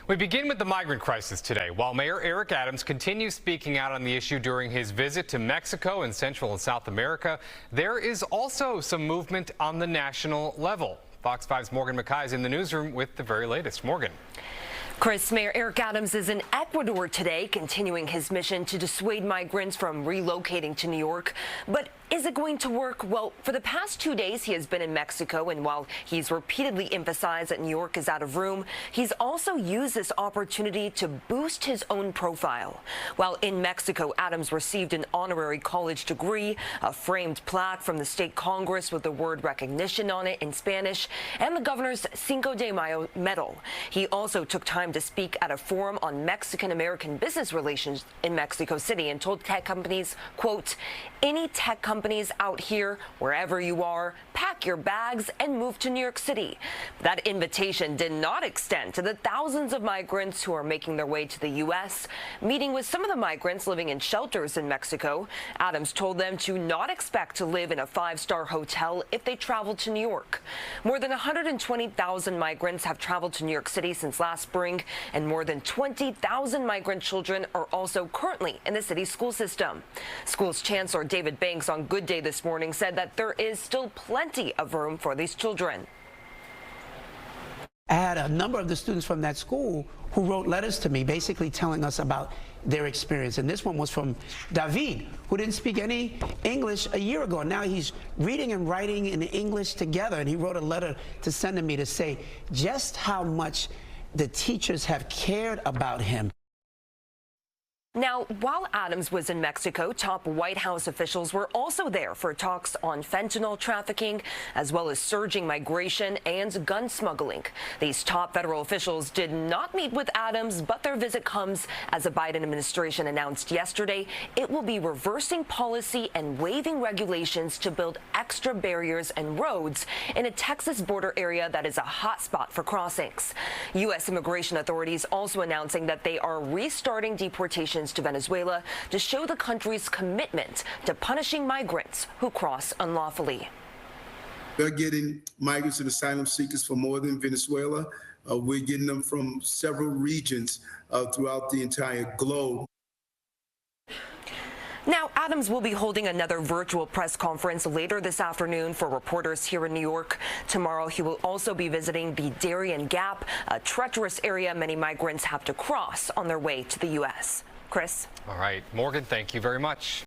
We begin with the migrant crisis today. While Mayor Eric Adams continues speaking out on the issue during his visit to Mexico and Central and South America, there is also some movement on the national level. Fox 5's Morgan McKay is in the newsroom with the very latest. Morgan. Chris, Mayor Eric Adams is in Ecuador today, continuing his mission to dissuade migrants from relocating to New York. But is it going to work? Well, for the past 2 days, he has been in Mexico, and while he's repeatedly emphasized that New York is out of room, he's also used this opportunity to boost his own profile. While in Mexico, Adams received an honorary college degree, a framed plaque from the state Congress with the word recognition on it in Spanish, and the governor's Cinco de Mayo medal. He also took time to speak at a forum on Mexican-American business relations in Mexico City and told tech companies, quote, "Any tech companies out here, wherever you are, pack your bags and move to New York City." That invitation did not extend to the thousands of migrants who are making their way to the U.S. Meeting with some of the migrants living in shelters in Mexico, Adams told them to not expect to live in a five-star hotel if they travel to New York. More than 120,000 migrants have traveled to New York City since last spring, and more than 20,000 migrant children are also currently in the city's school system. School's Chancellor David Banks on Good Day this morning said that there is still plenty of room for these children. I had a number of the students from that school who wrote letters to me basically telling us about their experience. And this one was from David, who didn't speak any English a year ago. Now he's reading and writing in English together. And he wrote a letter to send to me to say just how much the teachers have cared about him. Now, while Adams was in Mexico, top White House officials were also there for talks on fentanyl trafficking, as well as surging migration and gun smuggling. These top federal officials did not meet with Adams, but their visit comes as the Biden administration announced yesterday it will be reversing policy and waiving regulations to build extra barriers and roads in a Texas border area that is a hotspot for crossings. U.S. immigration authorities also announcing that they are restarting deportations to Venezuela to show the country's commitment to punishing migrants who cross unlawfully. They're getting migrants and asylum seekers from more than Venezuela. We're getting them from several regions throughout the entire globe. Now, Adams will be holding another virtual press conference later this afternoon for reporters here in New York. Tomorrow, he will also be visiting the Darien Gap, a treacherous area many migrants have to cross on their way to the U.S. Chris? All right, Morgan, thank you very much.